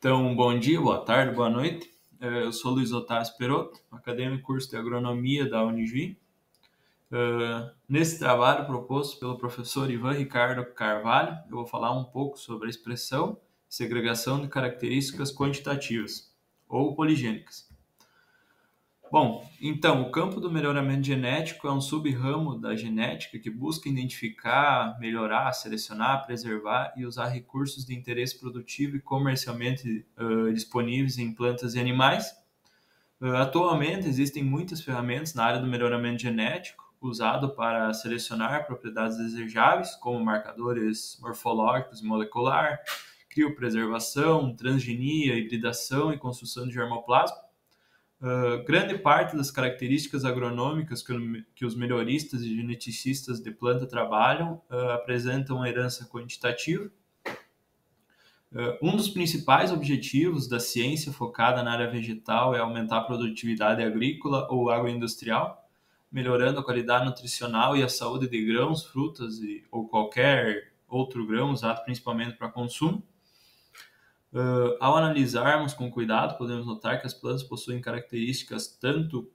Então, bom dia, boa tarde, boa noite. Eu sou Luiz Otávio Esperotto, acadêmico curso de Agronomia da Unijuí. Nesse trabalho proposto pelo professor Ivan Ricardo Carvalho, eu vou falar um pouco sobre a expressão segregação de características quantitativas ou poligênicas. Bom, então, o campo do melhoramento genético é um sub-ramo da genética que busca identificar, melhorar, selecionar, preservar e usar recursos de interesse produtivo e comercialmente disponíveis em plantas e animais. Atualmente, existem muitas ferramentas na área do melhoramento genético, usado para selecionar propriedades desejáveis, como marcadores morfológicos e molecular, criopreservação, transgenia, hibridação e construção de germoplasma. Grande parte das características agronômicas que os melhoristas e geneticistas de planta trabalham apresentam herança quantitativa. Um dos principais objetivos da ciência focada na área vegetal é aumentar a produtividade agrícola ou agroindustrial, melhorando a qualidade nutricional e a saúde de grãos, frutas ou qualquer outro grão usado principalmente para consumo. Ao analisarmos com cuidado, podemos notar que as plantas possuem características tanto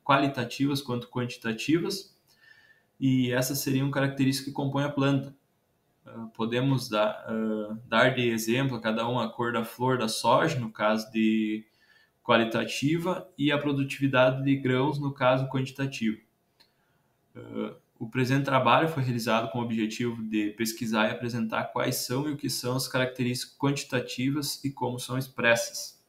qualitativas quanto quantitativas, e essas seriam características que compõem a planta. Podemos dar de exemplo a cada uma a cor da flor da soja, no caso de qualitativa, e a produtividade de grãos, no caso quantitativo. O presente trabalho foi realizado com o objetivo de pesquisar e apresentar quais são e o que são as características quantitativas e como são expressas.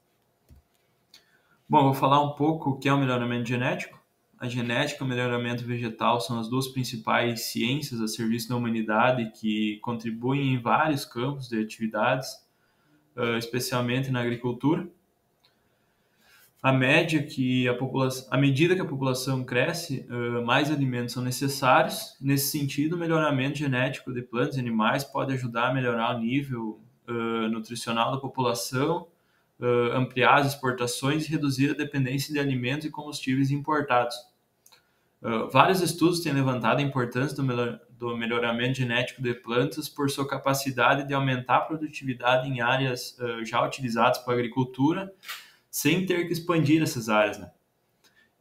Bom, vou falar um pouco o que é o melhoramento genético. A genética e o melhoramento vegetal são as duas principais ciências a serviço da humanidade que contribuem em vários campos de atividades, especialmente na agricultura. À medida que a população cresce, mais alimentos são necessários. Nesse sentido, o melhoramento genético de plantas e animais pode ajudar a melhorar o nível nutricional da população, ampliar as exportações e reduzir a dependência de alimentos e combustíveis importados. Vários estudos têm levantado a importância do melhoramento genético de plantas por sua capacidade de aumentar a produtividade em áreas já utilizadas para a agricultura, sem ter que expandir essas áreas, né?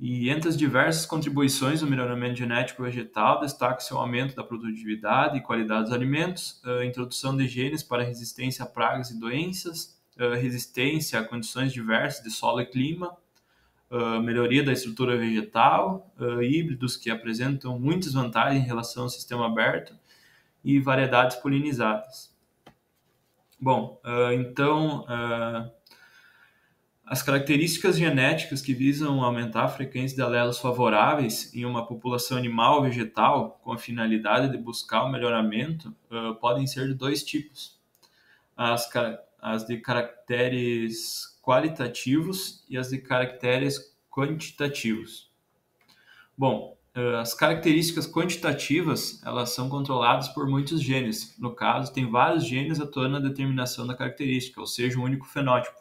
E entre as diversas contribuições do melhoramento genético vegetal, destaca-se o aumento da produtividade e qualidade dos alimentos, a introdução de genes para resistência a pragas e doenças, resistência a condições diversas de solo e clima, melhoria da estrutura vegetal, híbridos que apresentam muitas vantagens em relação ao sistema aberto e variedades polinizadas. Bom, então... As características genéticas que visam aumentar a frequência de alelos favoráveis em uma população animal ou vegetal com a finalidade de buscar o melhoramento podem ser de dois tipos. As de caracteres qualitativos e as de caracteres quantitativos. Bom, as características quantitativas, elas são controladas por muitos genes. No caso, tem vários genes atuando na determinação da característica, ou seja, um único fenótipo.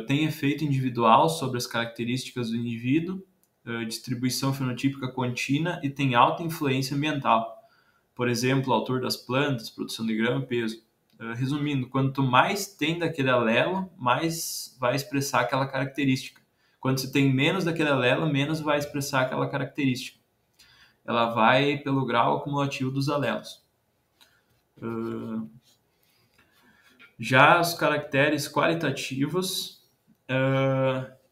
Tem efeito individual sobre as características do indivíduo, distribuição fenotípica contínua e tem alta influência ambiental. Por exemplo, altura das plantas, produção de grão e peso. Resumindo, quanto mais tem daquele alelo, mais vai expressar aquela característica. Quando se tem menos daquele alelo, menos vai expressar aquela característica. Ela vai pelo grau acumulativo dos alelos. Já os caracteres qualitativos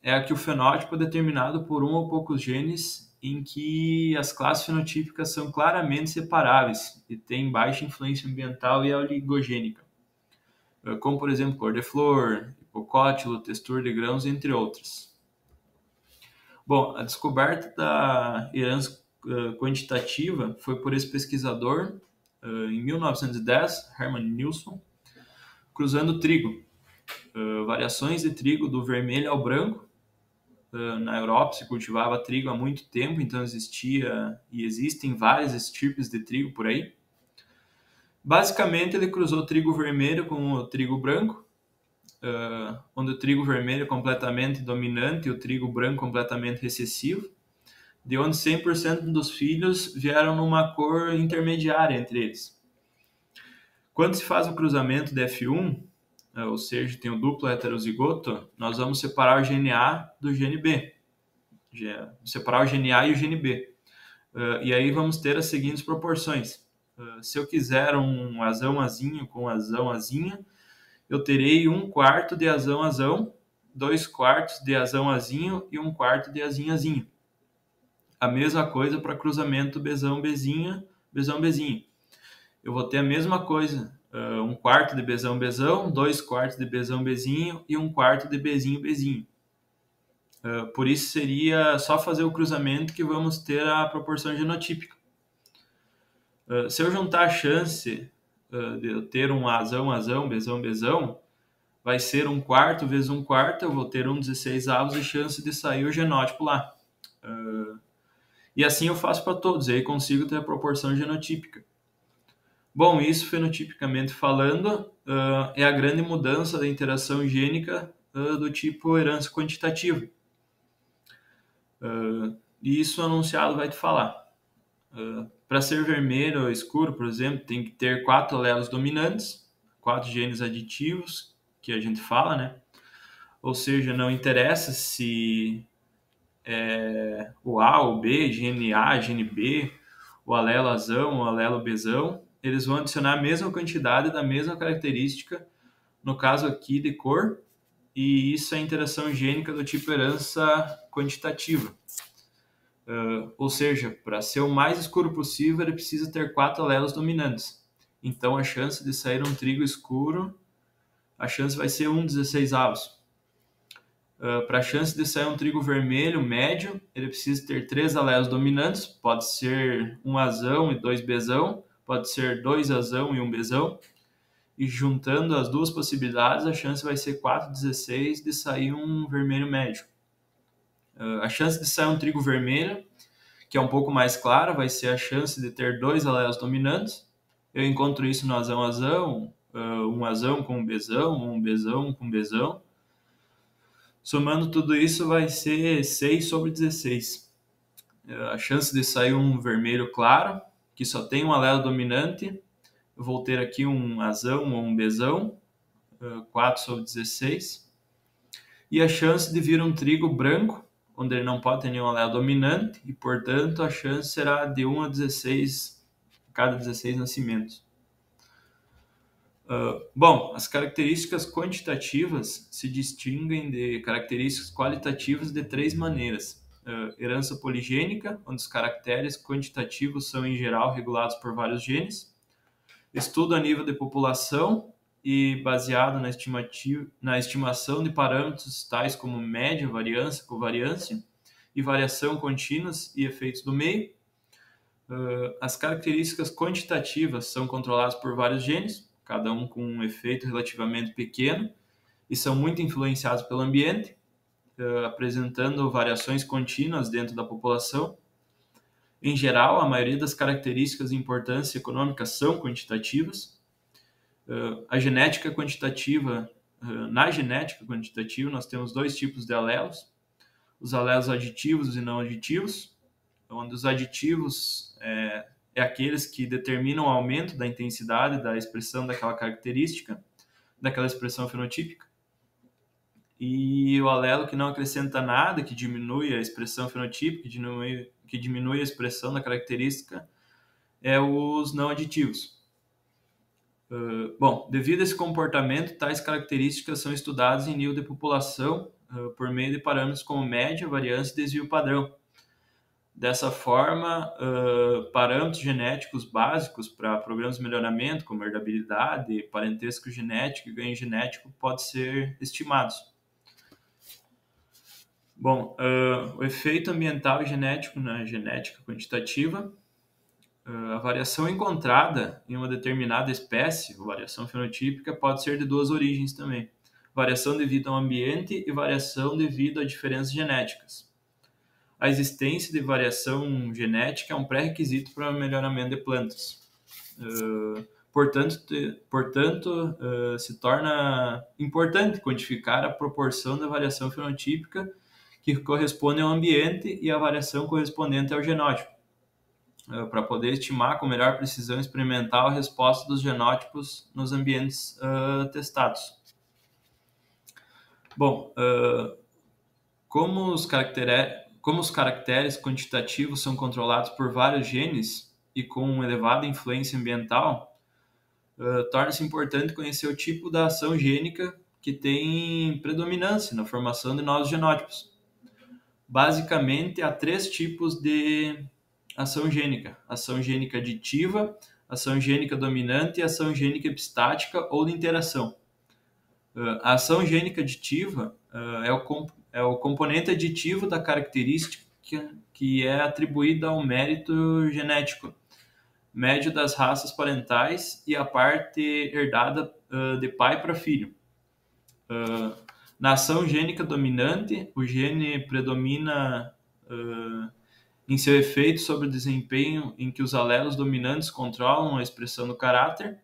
é que o fenótipo é determinado por um ou poucos genes em que as classes fenotípicas são claramente separáveis e têm baixa influência ambiental e oligogênica, como, por exemplo, cor de flor, hipocótilo, textura de grãos, entre outros. Bom, a descoberta da herança quantitativa foi por esse pesquisador em 1910, Hermann Nilsson, cruzando trigo, variações de trigo do vermelho ao branco. Na Europa se cultivava trigo há muito tempo, então existia e existem várias estirpes de trigo por aí. Basicamente, ele cruzou o trigo vermelho com o trigo branco, onde o trigo vermelho é completamente dominante e o trigo branco completamente recessivo, de onde 100% dos filhos vieram numa cor intermediária entre eles. Quando se faz o cruzamento de F1, ou seja, tem o duplo heterozigoto, nós vamos separar o gene A do gene B. Separar o gene A e o gene B. E aí vamos ter as seguintes proporções. Se eu quiser um azão azinho com azão azinha, eu terei 1/4 de azão azão, 2/4 de azão azinho e 1/4 de azinho azinho. A mesma coisa para cruzamento bezão bezinha, bezão bezinho. Eu vou ter a mesma coisa, 1/4 de bezão bezão, 2/4 de bezão bezinho e 1/4 de bezinho bezinho. Por isso seria só fazer o cruzamento que vamos ter a proporção genotípica. Se eu juntar a chance de eu ter um azão azão, bezão bezão, vai ser 1/4 vezes 1/4, eu vou ter 1/16 de chance de sair o genótipo lá. E assim eu faço para todos, e aí consigo ter a proporção genotípica. Bom, isso fenotipicamente falando é a grande mudança da interação gênica do tipo herança quantitativa. E isso o anunciado vai te falar. Para ser vermelho ou escuro, por exemplo, tem que ter 4 alelos dominantes, 4 genes aditivos, que a gente fala, né? Ou seja, não interessa se o A ou B, gene A, gene B, o alelo azão, o alelo bezão, eles vão adicionar a mesma quantidade da mesma característica, no caso aqui de cor, e isso é a interação gênica do tipo herança quantitativa. Ou seja, para ser o mais escuro possível, ele precisa ter 4 alelos dominantes. Então, a chance de sair um trigo escuro, a chance vai ser 1/16. Para a chance de sair um trigo vermelho médio, ele precisa ter 3 alelos dominantes, pode ser um azão e 2 bezão, pode ser 2 azão e 1 bezão, e juntando as duas possibilidades, a chance vai ser 4/16 de sair um vermelho médio. A chance de sair um trigo vermelho, que é um pouco mais clara, vai ser a chance de ter 2 alelos dominantes. Eu encontro isso no azão-azão, um azão com um bezão com um bezão. Somando tudo isso vai ser 6/16. A chance de sair um vermelho claro, que só tem um alelo dominante, eu vou ter aqui um azão ou um bezão, 4/16. E a chance de vir um trigo branco, onde ele não pode ter nenhum alelo dominante, e portanto a chance será de 1/16 a cada 16 nascimentos. Bom, as características quantitativas se distinguem de características qualitativas de 3 maneiras. Herança poligênica, onde os caracteres quantitativos são em geral regulados por vários genes. Estudo a nível de população e baseado na estimação de parâmetros tais como média, variância, covariância e variação contínuas e efeitos do meio. As características quantitativas são controladas por vários genes, cada um com um efeito relativamente pequeno, e são muito influenciados pelo ambiente, apresentando variações contínuas dentro da população. Em geral, a maioria das características de importância econômica são quantitativas. Na genética quantitativa, nós temos 2 tipos de alelos, os alelos aditivos e não aditivos, onde os aditivos é aqueles que determinam o aumento da intensidade da expressão daquela característica, daquela expressão fenotípica. E o alelo que não acrescenta nada, que diminui a expressão fenotípica, que diminui a expressão da característica, é os não aditivos. Bom, devido a esse comportamento, tais características são estudadas em nível de população por meio de parâmetros como média, variância e desvio padrão. Dessa forma, parâmetros genéticos básicos para programas de melhoramento, como herdabilidade, parentesco genético e ganho genético, podem ser estimados. Bom, o efeito ambiental e genético na genética quantitativa. A variação encontrada em uma determinada espécie, variação fenotípica, pode ser de 2 origens também. Variação devido ao ambiente e variação devido a diferenças genéticas. A existência de variação genética é um pré-requisito para o melhoramento de plantas. Portanto, se torna importante quantificar a proporção da variação fenotípica que corresponde ao ambiente e a variação correspondente ao genótipo, para poder estimar com melhor precisão experimental a resposta dos genótipos nos ambientes testados. Bom, como os caracteres quantitativos são controlados por vários genes e com elevada influência ambiental, torna-se importante conhecer o tipo da ação gênica que tem predominância na formação de novos genótipos. Basicamente, há três tipos de ação gênica: ação gênica aditiva, ação gênica dominante e ação gênica epistática ou de interação. A ação gênica aditiva é o componente aditivo da característica que é atribuída ao mérito genético médio das raças parentais e a parte herdada de pai para filho. Na ação gênica dominante, o gene predomina em seu efeito sobre o desempenho em que os alelos dominantes controlam a expressão do caráter,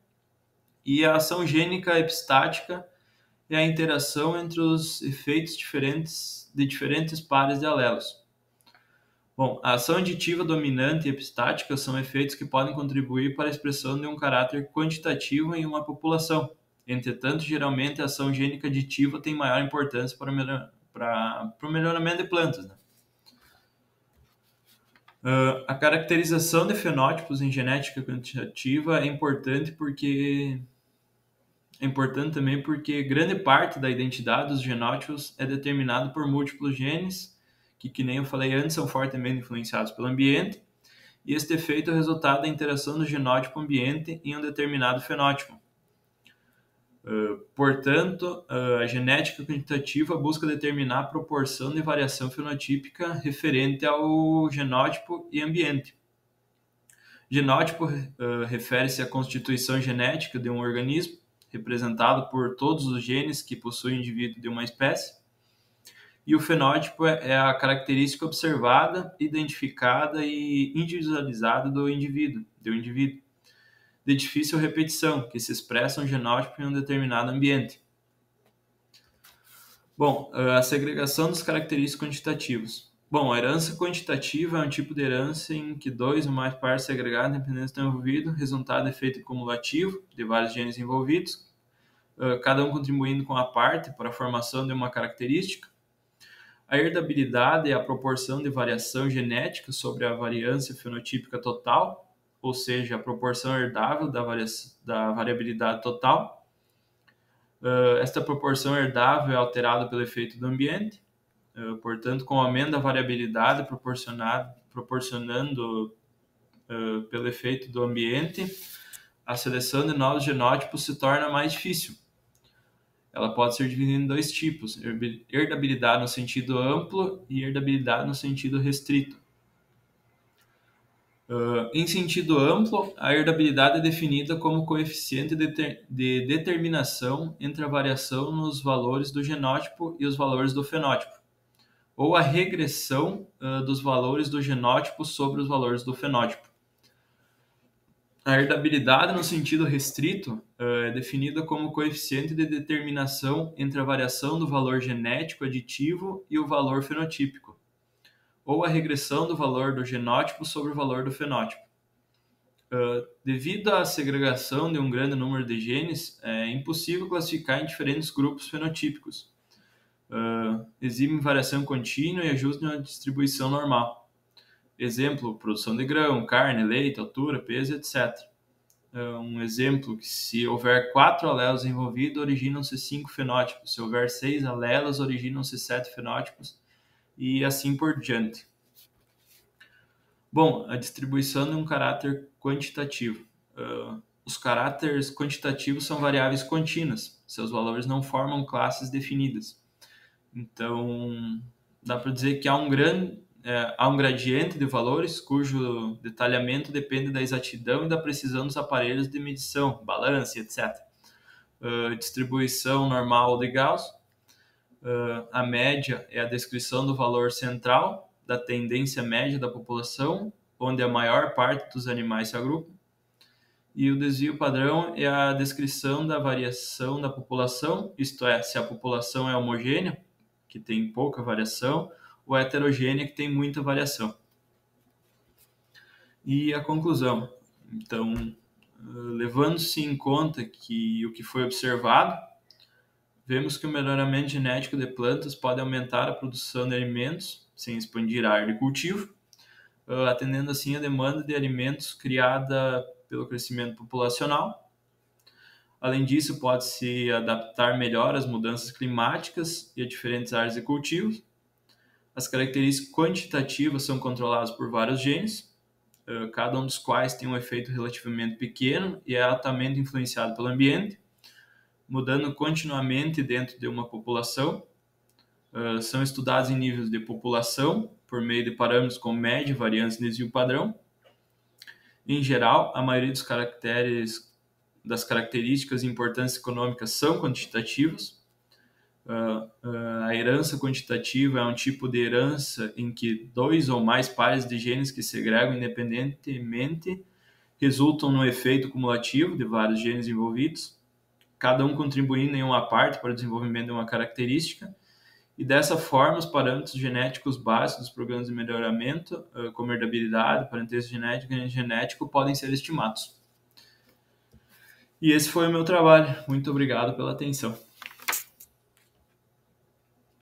e a ação gênica epistática é a interação entre os efeitos de diferentes pares de alelos. Bom, a ação aditiva dominante e epistática são efeitos que podem contribuir para a expressão de um caráter quantitativo em uma população. Entretanto, geralmente a ação gênica aditiva tem maior importância para o melhoramento de plantas, né? A caracterização de fenótipos em genética quantitativa é importante também porque grande parte da identidade dos genótipos é determinado por múltiplos genes que nem eu falei antes, são fortemente influenciados pelo ambiente, e este efeito é o resultado da interação do genótipo-ambiente em um determinado fenótipo. Portanto, a genética quantitativa busca determinar a proporção de variação fenotípica referente ao genótipo e ambiente. Genótipo refere-se à constituição genética de um organismo, representado por todos os genes que possui o indivíduo de uma espécie, e o fenótipo é a característica observada, identificada e individualizada do indivíduo, de difícil repetição, que se expressa um genótipo em um determinado ambiente. Bom, a segregação dos característicos quantitativos. Bom, a herança quantitativa é um tipo de herança em que dois ou mais pares segregados independentes estão envolvidos, resultado de efeito cumulativo de vários genes envolvidos, cada um contribuindo com a parte para a formação de uma característica. A herdabilidade é a proporção de variação genética sobre a variância fenotípica total, ou seja, a proporção herdável da variabilidade total. Esta proporção herdável é alterada pelo efeito do ambiente, portanto, com o aumento da variabilidade proporcionando pelo efeito do ambiente, a seleção de novos genótipos se torna mais difícil. Ela pode ser dividida em dois tipos: herdabilidade no sentido amplo e herdabilidade no sentido restrito. Em sentido amplo, a herdabilidade é definida como coeficiente de determinação entre a variação nos valores do genótipo e os valores do fenótipo, ou a regressão dos valores do genótipo sobre os valores do fenótipo. A herdabilidade no sentido restrito é definida como coeficiente de determinação entre a variação do valor genético aditivo e o valor fenotípico, ou a regressão do valor do genótipo sobre o valor do fenótipo. Devido à segregação de um grande número de genes, é impossível classificar em diferentes grupos fenotípicos. Exibem variação contínua e ajustam a distribuição normal. Exemplo, produção de grão, carne, leite, altura, peso, etc. Um exemplo que se houver 4 alelos envolvidos, originam-se 5 fenótipos. Se houver 6 alelos, originam-se 7 fenótipos e assim por diante. Bom, a distribuição de um caráter quantitativo. Os caráteres quantitativos são variáveis contínuas. Seus valores não formam classes definidas. Então, dá para dizer que há um gradiente de valores cujo detalhamento depende da exatidão e da precisão dos aparelhos de medição, balança, etc. Distribuição normal de Gauss. A média é a descrição do valor central da tendência média da população, onde a maior parte dos animais se agrupam. E o desvio padrão é a descrição da variação da população, isto é, se a população é homogênea, que tem pouca variação, ou heterogênea, que tem muita variação. E a conclusão. Então, levando-se em conta que o que foi observado, Vemos que o melhoramento genético de plantas pode aumentar a produção de alimentos sem expandir a área de cultivo, atendendo assim a demanda de alimentos criada pelo crescimento populacional. Além disso, pode-se adaptar melhor às mudanças climáticas e a diferentes áreas de cultivo. As características quantitativas são controladas por vários genes, cada um dos quais tem um efeito relativamente pequeno e é altamente influenciado pelo ambiente, mudando continuamente dentro de uma população. São estudados em níveis de população, por meio de parâmetros como média, variância, desvio padrão. Em geral, a maioria das características e importâncias econômicas são quantitativas. A herança quantitativa é um tipo de herança em que 2 ou mais pares de genes que segregam independentemente resultam no efeito cumulativo de vários genes envolvidos, cada um contribuindo em uma parte para o desenvolvimento de uma característica. E dessa forma, os parâmetros genéticos básicos dos programas de melhoramento, como herdabilidade, parentesco genético e genético, podem ser estimados. E esse foi o meu trabalho. Muito obrigado pela atenção.